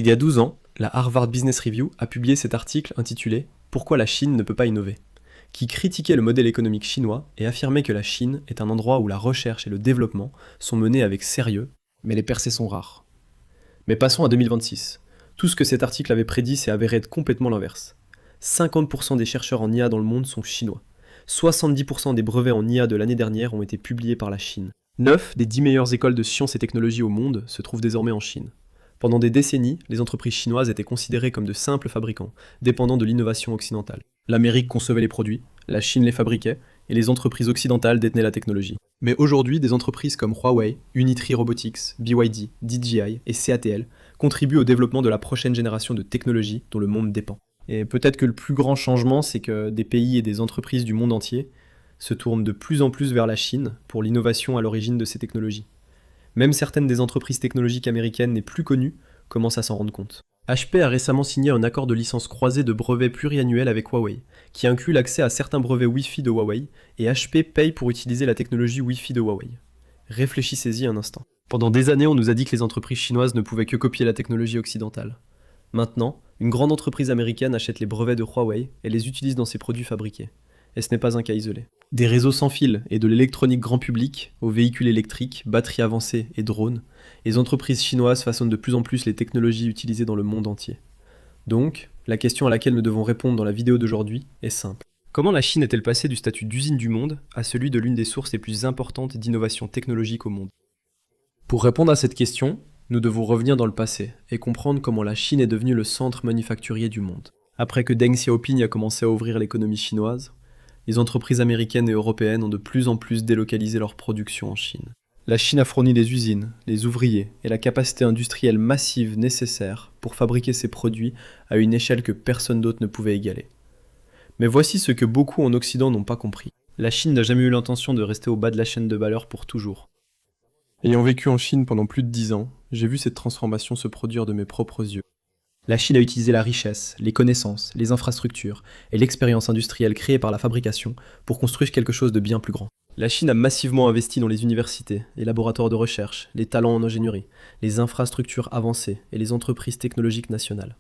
Il y a 12 ans, la Harvard Business Review a publié cet article intitulé « Pourquoi la Chine ne peut pas innover ?», qui critiquait le modèle économique chinois et affirmait que la Chine est un endroit où la recherche et le développement sont menés avec sérieux, mais les percées sont rares. Mais passons à 2026. Tout ce que cet article avait prédit s'est avéré être complètement l'inverse. 50% des chercheurs en IA dans le monde sont chinois. 70% des brevets en IA de l'année dernière ont été publiés par la Chine. 9 des 10 meilleures écoles de sciences et technologies au monde se trouvent désormais en Chine. Pendant des décennies, les entreprises chinoises étaient considérées comme de simples fabricants, dépendant de l'innovation occidentale. L'Amérique concevait les produits, la Chine les fabriquait, et les entreprises occidentales détenaient la technologie. Mais aujourd'hui, des entreprises comme Huawei, Unitree Robotics, BYD, DJI et CATL contribuent au développement de la prochaine génération de technologies dont le monde dépend. Et peut-être que le plus grand changement, c'est que des pays et des entreprises du monde entier se tournent de plus en plus vers la Chine pour l'innovation à l'origine de ces technologies. Même certaines des entreprises technologiques américaines les plus connues commencent à s'en rendre compte. HP a récemment signé un accord de licence croisée de brevets pluriannuels avec Huawei, qui inclut l'accès à certains brevets Wi-Fi de Huawei, et HP paye pour utiliser la technologie Wi-Fi de Huawei. Réfléchissez-y un instant. Pendant des années, on nous a dit que les entreprises chinoises ne pouvaient que copier la technologie occidentale. Maintenant, une grande entreprise américaine achète les brevets de Huawei et les utilise dans ses produits fabriqués. Et ce n'est pas un cas isolé. Des réseaux sans fil et de l'électronique grand public, aux véhicules électriques, batteries avancées et drones, les entreprises chinoises façonnent de plus en plus les technologies utilisées dans le monde entier. Donc, la question à laquelle nous devons répondre dans la vidéo d'aujourd'hui est simple. Comment la Chine est-elle passée du statut d'usine du monde à celui de l'une des sources les plus importantes d'innovation technologique au monde ? Pour répondre à cette question, nous devons revenir dans le passé et comprendre comment la Chine est devenue le centre manufacturier du monde. Après que Deng Xiaoping a commencé à ouvrir l'économie chinoise, les entreprises américaines et européennes ont de plus en plus délocalisé leur production en Chine. La Chine a fourni les usines, les ouvriers et la capacité industrielle massive nécessaire pour fabriquer ses produits à une échelle que personne d'autre ne pouvait égaler. Mais voici ce que beaucoup en Occident n'ont pas compris. La Chine n'a jamais eu l'intention de rester au bas de la chaîne de valeur pour toujours. Ayant vécu en Chine pendant plus de 10 ans, j'ai vu cette transformation se produire de mes propres yeux. La Chine a utilisé la richesse, les connaissances, les infrastructures et l'expérience industrielle créée par la fabrication pour construire quelque chose de bien plus grand. La Chine a massivement investi dans les universités, les laboratoires de recherche, les talents en ingénierie, les infrastructures avancées et les entreprises technologiques nationales.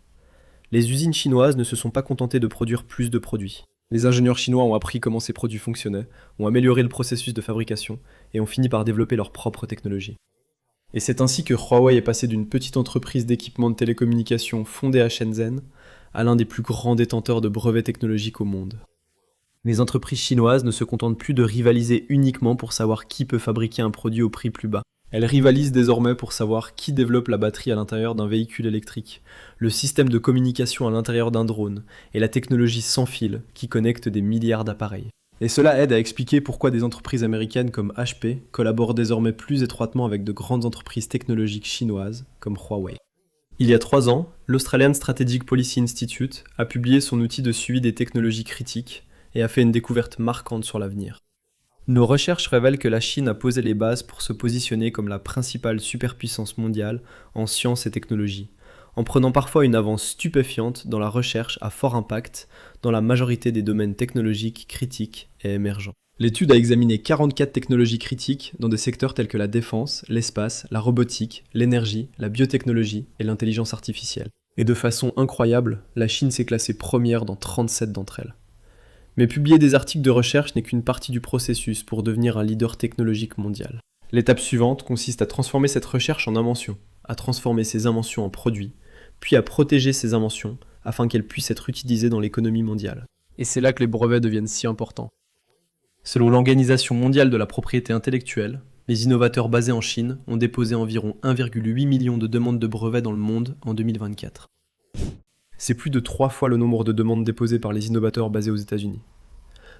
Les usines chinoises ne se sont pas contentées de produire plus de produits. Les ingénieurs chinois ont appris comment ces produits fonctionnaient, ont amélioré le processus de fabrication et ont fini par développer leur propre technologie. Et c'est ainsi que Huawei est passé d'une petite entreprise d'équipement de télécommunications fondée à Shenzhen à l'un des plus grands détenteurs de brevets technologiques au monde. Les entreprises chinoises ne se contentent plus de rivaliser uniquement pour savoir qui peut fabriquer un produit au prix plus bas. Elles rivalisent désormais pour savoir qui développe la batterie à l'intérieur d'un véhicule électrique, le système de communication à l'intérieur d'un drone et la technologie sans fil qui connecte des milliards d'appareils. Et cela aide à expliquer pourquoi des entreprises américaines comme HP collaborent désormais plus étroitement avec de grandes entreprises technologiques chinoises comme Huawei. Il y a 3 ans, l'Australian Strategic Policy Institute a publié son outil de suivi des technologies critiques et a fait une découverte marquante sur l'avenir. Nos recherches révèlent que la Chine a posé les bases pour se positionner comme la principale superpuissance mondiale en sciences et technologies, en prenant parfois une avance stupéfiante dans la recherche à fort impact dans la majorité des domaines technologiques critiques et émergents. L'étude a examiné 44 technologies critiques dans des secteurs tels que la défense, l'espace, la robotique, l'énergie, la biotechnologie et l'intelligence artificielle. Et de façon incroyable, la Chine s'est classée première dans 37 d'entre elles. Mais publier des articles de recherche n'est qu'une partie du processus pour devenir un leader technologique mondial. L'étape suivante consiste à transformer cette recherche en invention, à transformer ces inventions en produits, puis à protéger ces inventions afin qu'elles puissent être utilisées dans l'économie mondiale. Et c'est là que les brevets deviennent si importants. Selon l'Organisation mondiale de la propriété intellectuelle, les innovateurs basés en Chine ont déposé environ 1,8 million de demandes de brevets dans le monde en 2024. C'est plus de 3 fois le nombre de demandes déposées par les innovateurs basés aux États-Unis.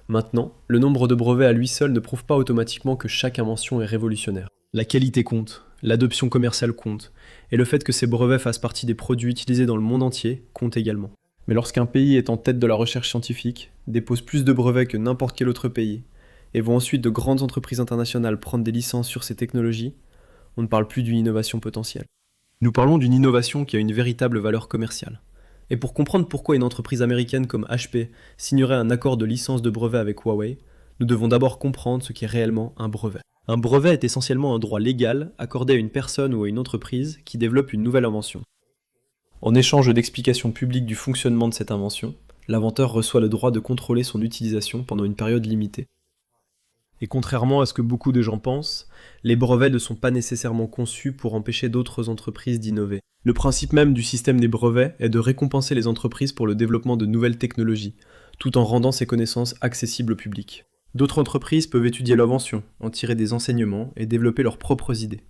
Maintenant, le nombre de brevets à lui seul ne prouve pas automatiquement que chaque invention est révolutionnaire. La qualité compte, l'adoption commerciale compte, et le fait que ces brevets fassent partie des produits utilisés dans le monde entier compte également. Mais lorsqu'un pays est en tête de la recherche scientifique, dépose plus de brevets que n'importe quel autre pays, et voit ensuite de grandes entreprises internationales prendre des licences sur ces technologies, on ne parle plus d'une innovation potentielle. Nous parlons d'une innovation qui a une véritable valeur commerciale. Et pour comprendre pourquoi une entreprise américaine comme HP signerait un accord de licence de brevet avec Huawei, nous devons d'abord comprendre ce qu'est réellement un brevet. Un brevet est essentiellement un droit légal accordé à une personne ou à une entreprise qui développe une nouvelle invention. En échange d'explications publiques du fonctionnement de cette invention, l'inventeur reçoit le droit de contrôler son utilisation pendant une période limitée. Et contrairement à ce que beaucoup de gens pensent, les brevets ne sont pas nécessairement conçus pour empêcher d'autres entreprises d'innover. Le principe même du système des brevets est de récompenser les entreprises pour le développement de nouvelles technologies, tout en rendant ces connaissances accessibles au public. D'autres entreprises peuvent étudier l'invention, en tirer des enseignements et développer leurs propres idées.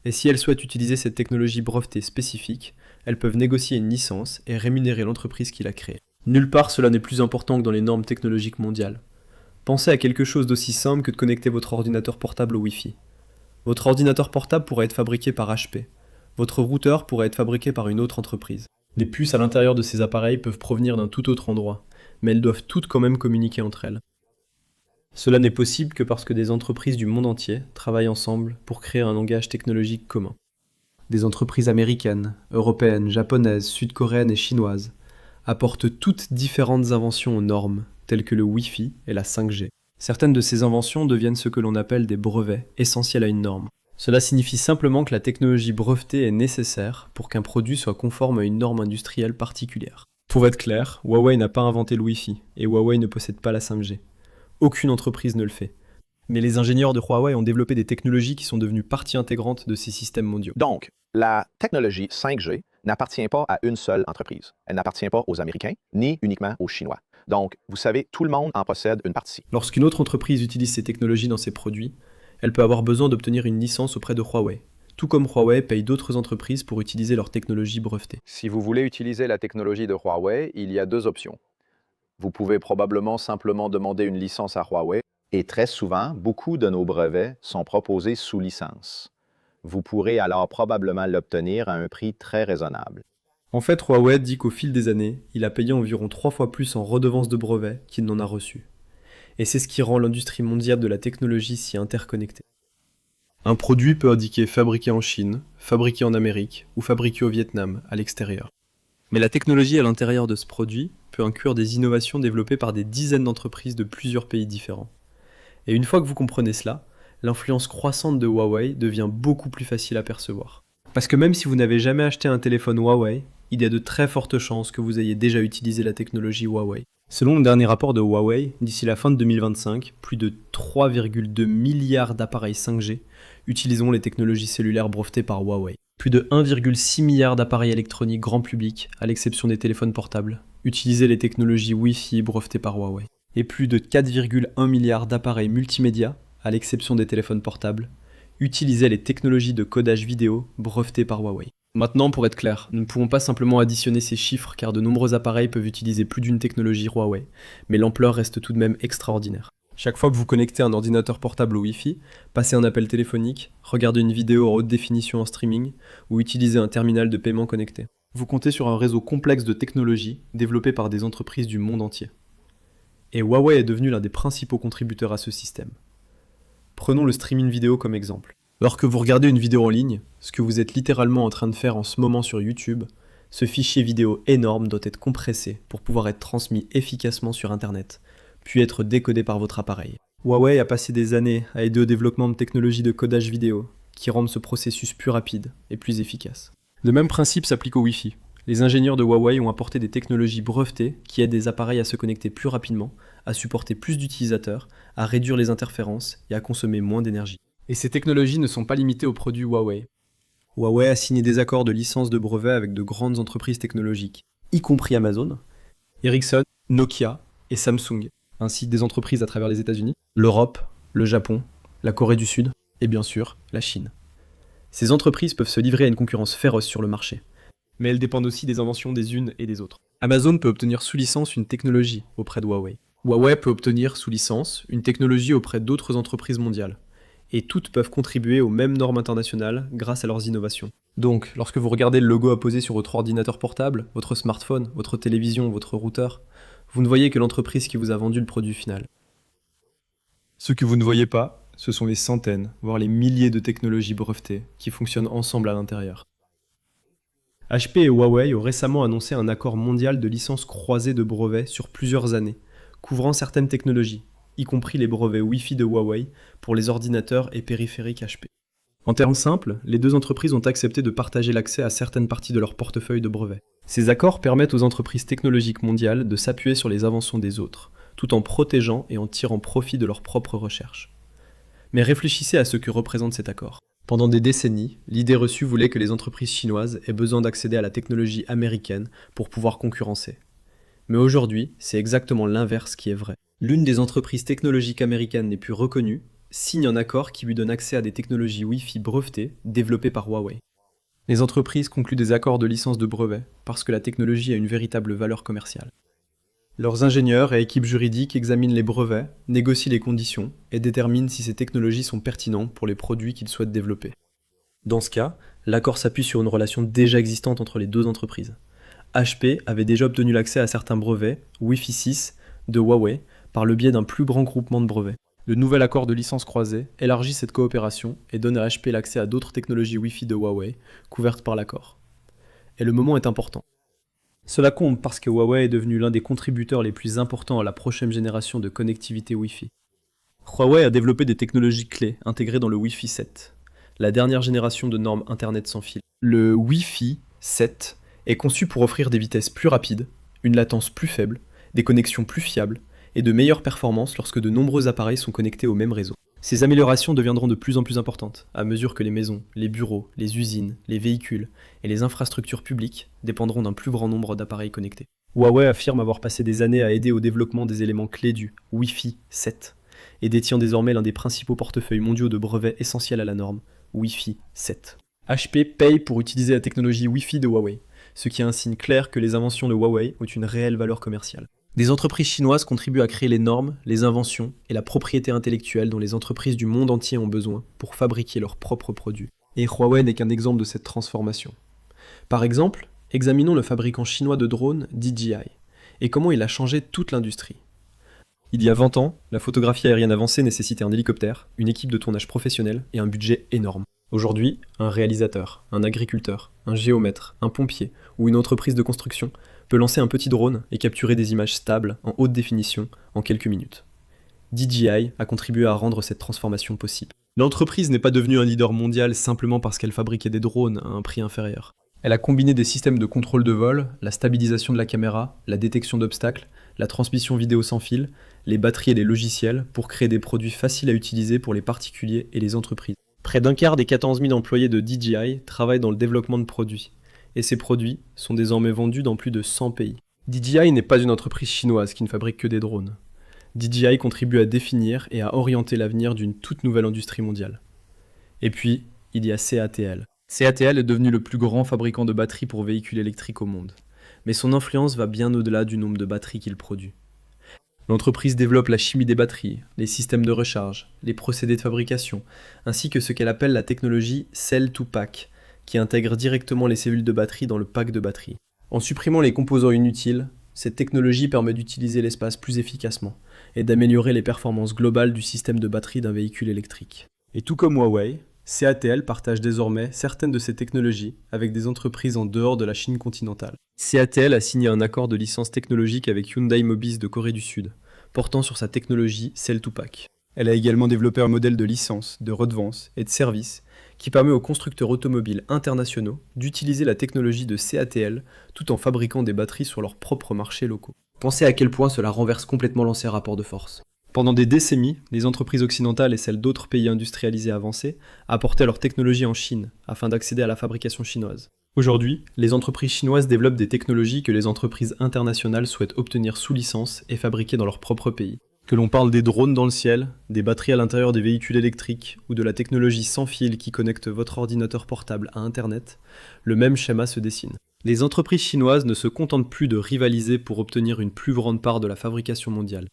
Et si elles souhaitent utiliser cette technologie brevetée spécifique, elles peuvent négocier une licence et rémunérer l'entreprise qui l'a créée. Nulle part cela n'est plus important que dans les normes technologiques mondiales. Pensez à quelque chose d'aussi simple que de connecter votre ordinateur portable au Wi-Fi. Votre ordinateur portable pourrait être fabriqué par HP. Votre routeur pourrait être fabriqué par une autre entreprise. Les puces à l'intérieur de ces appareils peuvent provenir d'un tout autre endroit, mais elles doivent toutes quand même communiquer entre elles. Cela n'est possible que parce que des entreprises du monde entier travaillent ensemble pour créer un langage technologique commun. Des entreprises américaines, européennes, japonaises, sud-coréennes et chinoises apportent toutes différentes inventions aux normes, telles que le Wi-Fi et la 5G. Certaines de ces inventions deviennent ce que l'on appelle des brevets, essentiels à une norme. Cela signifie simplement que la technologie brevetée est nécessaire pour qu'un produit soit conforme à une norme industrielle particulière. Pour être clair, Huawei n'a pas inventé le Wi-Fi, et Huawei ne possède pas la 5G. Aucune entreprise ne le fait. Mais les ingénieurs de Huawei ont développé des technologies qui sont devenues partie intégrante de ces systèmes mondiaux. Donc, la technologie 5G n'appartient pas à une seule entreprise. Elle n'appartient pas aux Américains, ni uniquement aux Chinois. Donc, vous savez, tout le monde en possède une partie. Lorsqu'une autre entreprise utilise ces technologies dans ses produits, elle peut avoir besoin d'obtenir une licence auprès de Huawei. Tout comme Huawei paye d'autres entreprises pour utiliser leur technologie brevetée. Si vous voulez utiliser la technologie de Huawei, il y a deux options. Vous pouvez probablement simplement demander une licence à Huawei. Et très souvent, beaucoup de nos brevets sont proposés sous licence. Vous pourrez alors probablement l'obtenir à un prix très raisonnable. En fait, Huawei dit qu'au fil des années, il a payé environ 3 fois plus en redevances de brevets qu'il n'en a reçu. Et c'est ce qui rend l'industrie mondiale de la technologie si interconnectée. Un produit peut indiquer fabriqué en Chine, fabriqué en Amérique ou fabriqué au Vietnam, à l'extérieur. Mais la technologie à l'intérieur de ce produit peut inclure des innovations développées par des dizaines d'entreprises de plusieurs pays différents. Et une fois que vous comprenez cela, l'influence croissante de Huawei devient beaucoup plus facile à percevoir. Parce que même si vous n'avez jamais acheté un téléphone Huawei, il y a de très fortes chances que vous ayez déjà utilisé la technologie Huawei. Selon le dernier rapport de Huawei, d'ici la fin de 2025, plus de 3,2 milliards d'appareils 5G utiliseront les technologies cellulaires brevetées par Huawei. Plus de 1,6 milliard d'appareils électroniques grand public, à l'exception des téléphones portables, utilisaient les technologies Wi-Fi brevetées par Huawei. Et plus de 4,1 milliards d'appareils multimédia, à l'exception des téléphones portables, utilisaient les technologies de codage vidéo brevetées par Huawei. Maintenant, pour être clair, nous ne pouvons pas simplement additionner ces chiffres car de nombreux appareils peuvent utiliser plus d'une technologie Huawei, mais l'ampleur reste tout de même extraordinaire. Chaque fois que vous connectez un ordinateur portable au Wi-Fi, passez un appel téléphonique, regardez une vidéo en haute définition en streaming ou utilisez un terminal de paiement connecté. Vous comptez sur un réseau complexe de technologies développé par des entreprises du monde entier. Et Huawei est devenu l'un des principaux contributeurs à ce système. Prenons le streaming vidéo comme exemple. Lorsque vous regardez une vidéo en ligne, ce que vous êtes littéralement en train de faire en ce moment sur YouTube, ce fichier vidéo énorme doit être compressé pour pouvoir être transmis efficacement sur Internet, puis être décodé par votre appareil. Huawei a passé des années à aider au développement de technologies de codage vidéo qui rendent ce processus plus rapide et plus efficace. Le même principe s'applique au Wi-Fi. Les ingénieurs de Huawei ont apporté des technologies brevetées qui aident des appareils à se connecter plus rapidement, à supporter plus d'utilisateurs, à réduire les interférences et à consommer moins d'énergie. Et ces technologies ne sont pas limitées aux produits Huawei. Huawei a signé des accords de licence de brevet avec de grandes entreprises technologiques, y compris Amazon, Ericsson, Nokia et Samsung, ainsi que des entreprises à travers les États-Unis, l'Europe, le Japon, la Corée du Sud et bien sûr la Chine. Ces entreprises peuvent se livrer à une concurrence féroce sur le marché, mais elles dépendent aussi des inventions des unes et des autres. Amazon peut obtenir sous licence une technologie auprès de Huawei. Huawei peut obtenir sous licence une technologie auprès d'autres entreprises mondiales. Et toutes peuvent contribuer aux mêmes normes internationales grâce à leurs innovations. Donc, lorsque vous regardez le logo apposé sur votre ordinateur portable, votre smartphone, votre télévision, votre routeur, vous ne voyez que l'entreprise qui vous a vendu le produit final. Ce que vous ne voyez pas, ce sont les centaines, voire les milliers de technologies brevetées qui fonctionnent ensemble à l'intérieur. HP et Huawei ont récemment annoncé un accord mondial de licence croisée de brevets sur plusieurs années, couvrant certaines technologies, y compris les brevets Wi-Fi de Huawei pour les ordinateurs et périphériques HP. En termes simples, les deux entreprises ont accepté de partager l'accès à certaines parties de leur portefeuille de brevets. Ces accords permettent aux entreprises technologiques mondiales de s'appuyer sur les inventions des autres, tout en protégeant et en tirant profit de leurs propres recherches. Mais réfléchissez à ce que représente cet accord. Pendant des décennies, l'idée reçue voulait que les entreprises chinoises aient besoin d'accéder à la technologie américaine pour pouvoir concurrencer. Mais aujourd'hui, c'est exactement l'inverse qui est vrai. L'une des entreprises technologiques américaines les plus reconnues signe un accord qui lui donne accès à des technologies Wi-Fi brevetées développées par Huawei. Les entreprises concluent des accords de licence de brevet parce que la technologie a une véritable valeur commerciale. Leurs ingénieurs et équipes juridiques examinent les brevets, négocient les conditions et déterminent si ces technologies sont pertinentes pour les produits qu'ils souhaitent développer. Dans ce cas, l'accord s'appuie sur une relation déjà existante entre les deux entreprises. HP avait déjà obtenu l'accès à certains brevets Wi-Fi 6 de Huawei par le biais d'un plus grand groupement de brevets. Le nouvel accord de licence croisée élargit cette coopération et donne à HP l'accès à d'autres technologies Wi-Fi de Huawei couvertes par l'accord. Et le moment est important. Cela compte parce que Huawei est devenu l'un des contributeurs les plus importants à la prochaine génération de connectivité Wi-Fi. Huawei a développé des technologies clés intégrées dans le Wi-Fi 7, la dernière génération de normes Internet sans fil. Le Wi-Fi 7 est conçu pour offrir des vitesses plus rapides, une latence plus faible, des connexions plus fiables et de meilleures performances lorsque de nombreux appareils sont connectés au même réseau. Ces améliorations deviendront de plus en plus importantes à mesure que les maisons, les bureaux, les usines, les véhicules et les infrastructures publiques dépendront d'un plus grand nombre d'appareils connectés. Huawei affirme avoir passé des années à aider au développement des éléments clés du Wi-Fi 7 et détient désormais l'un des principaux portefeuilles mondiaux de brevets essentiels à la norme, Wi-Fi 7. HP paye pour utiliser la technologie Wi-Fi de Huawei, ce qui est un signe clair que les inventions de Huawei ont une réelle valeur commerciale. Des entreprises chinoises contribuent à créer les normes, les inventions et la propriété intellectuelle dont les entreprises du monde entier ont besoin pour fabriquer leurs propres produits. Et Huawei n'est qu'un exemple de cette transformation. Par exemple, examinons le fabricant chinois de drones DJI et comment il a changé toute l'industrie. Il y a 20 ans, la photographie aérienne avancée nécessitait un hélicoptère, une équipe de tournage professionnelle et un budget énorme. Aujourd'hui, un réalisateur, un agriculteur, un géomètre, un pompier ou une entreprise de construction peut lancer un petit drone et capturer des images stables en haute définition en quelques minutes. DJI a contribué à rendre cette transformation possible. L'entreprise n'est pas devenue un leader mondial simplement parce qu'elle fabriquait des drones à un prix inférieur. Elle a combiné des systèmes de contrôle de vol, la stabilisation de la caméra, la détection d'obstacles, la transmission vidéo sans fil, les batteries et les logiciels pour créer des produits faciles à utiliser pour les particuliers et les entreprises. Près d'un quart des 14 000 employés de DJI travaillent dans le développement de produits, et ces produits sont désormais vendus dans plus de 100 pays. DJI n'est pas une entreprise chinoise qui ne fabrique que des drones. DJI contribue à définir et à orienter l'avenir d'une toute nouvelle industrie mondiale. Et puis, il y a CATL. CATL est devenu le plus grand fabricant de batteries pour véhicules électriques au monde, mais son influence va bien au-delà du nombre de batteries qu'il produit. L'entreprise développe la chimie des batteries, les systèmes de recharge, les procédés de fabrication, ainsi que ce qu'elle appelle la technologie Cell-to-Pack, qui intègre directement les cellules de batterie dans le pack de batterie. En supprimant les composants inutiles, cette technologie permet d'utiliser l'espace plus efficacement et d'améliorer les performances globales du système de batterie d'un véhicule électrique. Et tout comme Huawei, CATL partage désormais certaines de ces technologies avec des entreprises en dehors de la Chine continentale. CATL a signé un accord de licence technologique avec Hyundai Mobis de Corée du Sud, portant sur sa technologie Cell-to-Pack. Elle a également développé un modèle de licence, de redevance et de service qui permet aux constructeurs automobiles internationaux d'utiliser la technologie de CATL tout en fabriquant des batteries sur leurs propres marchés locaux. Pensez à quel point cela renverse complètement l'ancien rapport de force. Pendant des décennies, les entreprises occidentales et celles d'autres pays industrialisés avancés apportaient leur technologie en Chine afin d'accéder à la fabrication chinoise. Aujourd'hui, les entreprises chinoises développent des technologies que les entreprises internationales souhaitent obtenir sous licence et fabriquer dans leur propre pays. Que l'on parle des drones dans le ciel, des batteries à l'intérieur des véhicules électriques ou de la technologie sans fil qui connecte votre ordinateur portable à Internet, le même schéma se dessine. Les entreprises chinoises ne se contentent plus de rivaliser pour obtenir une plus grande part de la fabrication mondiale.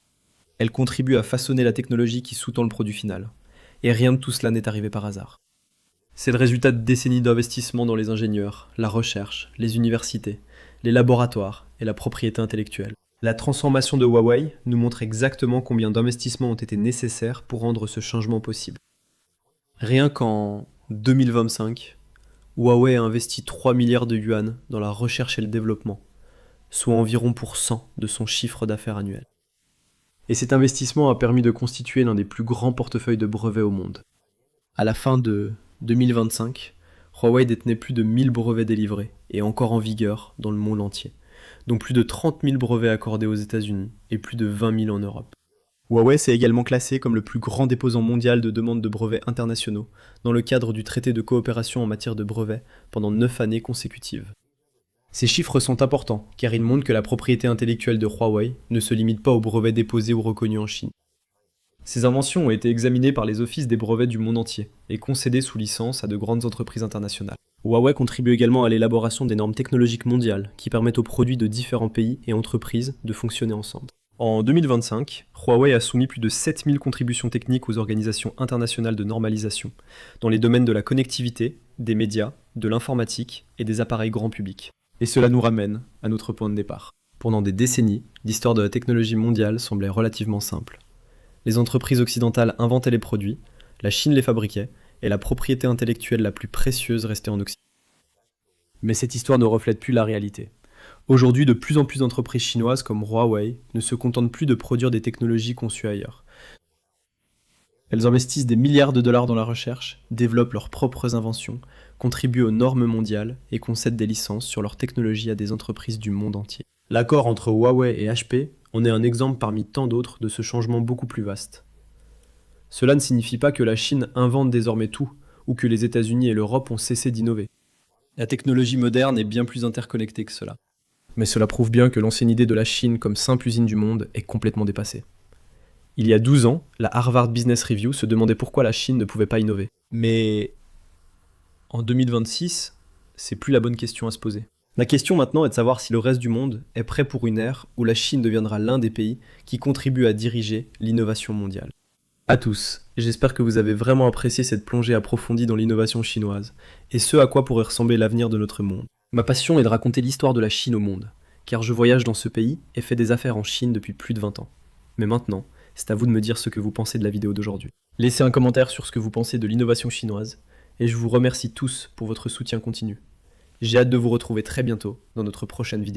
Elles contribuent à façonner la technologie qui sous-tend le produit final. Et rien de tout cela n'est arrivé par hasard. C'est le résultat de décennies d'investissement dans les ingénieurs, la recherche, les universités, les laboratoires et la propriété intellectuelle. La transformation de Huawei nous montre exactement combien d'investissements ont été nécessaires pour rendre ce changement possible. Rien qu'en 2025, Huawei a investi 3 milliards de yuan dans la recherche et le développement, soit environ pour 100 de son chiffre d'affaires annuel. Et cet investissement a permis de constituer l'un des plus grands portefeuilles de brevets au monde. À la fin de 2025, Huawei détenait plus de 1000 brevets délivrés et encore en vigueur dans le monde entier, dont plus de 30 000 brevets accordés aux États-Unis et plus de 20 000 en Europe. Huawei s'est également classé comme le plus grand déposant mondial de demandes de brevets internationaux dans le cadre du traité de coopération en matière de brevets pendant 9 années consécutives. Ces chiffres sont importants car ils montrent que la propriété intellectuelle de Huawei ne se limite pas aux brevets déposés ou reconnus en Chine. Ces inventions ont été examinées par les offices des brevets du monde entier et concédées sous licence à de grandes entreprises internationales. Huawei contribue également à l'élaboration des normes technologiques mondiales qui permettent aux produits de différents pays et entreprises de fonctionner ensemble. En 2025, Huawei a soumis plus de 7000 contributions techniques aux organisations internationales de normalisation dans les domaines de la connectivité, des médias, de l'informatique et des appareils grand public. Et cela nous ramène à notre point de départ. Pendant des décennies, l'histoire de la technologie mondiale semblait relativement simple. Les entreprises occidentales inventaient les produits, la Chine les fabriquait, et la propriété intellectuelle la plus précieuse restait en Occident. Mais cette histoire ne reflète plus la réalité. Aujourd'hui, de plus en plus d'entreprises chinoises comme Huawei ne se contentent plus de produire des technologies conçues ailleurs. Elles investissent des milliards de dollars dans la recherche, développent leurs propres inventions, contribuent aux normes mondiales et concèdent des licences sur leurs technologies à des entreprises du monde entier. L'accord entre Huawei et HP en est un exemple parmi tant d'autres de ce changement beaucoup plus vaste. Cela ne signifie pas que la Chine invente désormais tout, ou que les États-Unis et l'Europe ont cessé d'innover. La technologie moderne est bien plus interconnectée que cela. Mais cela prouve bien que l'ancienne idée de la Chine comme simple usine du monde est complètement dépassée. Il y a 12 ans, la Harvard Business Review se demandait pourquoi la Chine ne pouvait pas innover. Mais en 2026, c'est plus la bonne question à se poser. La question maintenant est de savoir si le reste du monde est prêt pour une ère où la Chine deviendra l'un des pays qui contribue à diriger l'innovation mondiale. À tous, j'espère que vous avez vraiment apprécié cette plongée approfondie dans l'innovation chinoise, et ce à quoi pourrait ressembler l'avenir de notre monde. Ma passion est de raconter l'histoire de la Chine au monde, car je voyage dans ce pays et fais des affaires en Chine depuis plus de 20 ans. Mais maintenant, c'est à vous de me dire ce que vous pensez de la vidéo d'aujourd'hui. Laissez un commentaire sur ce que vous pensez de l'innovation chinoise, et je vous remercie tous pour votre soutien continu. J'ai hâte de vous retrouver très bientôt dans notre prochaine vidéo.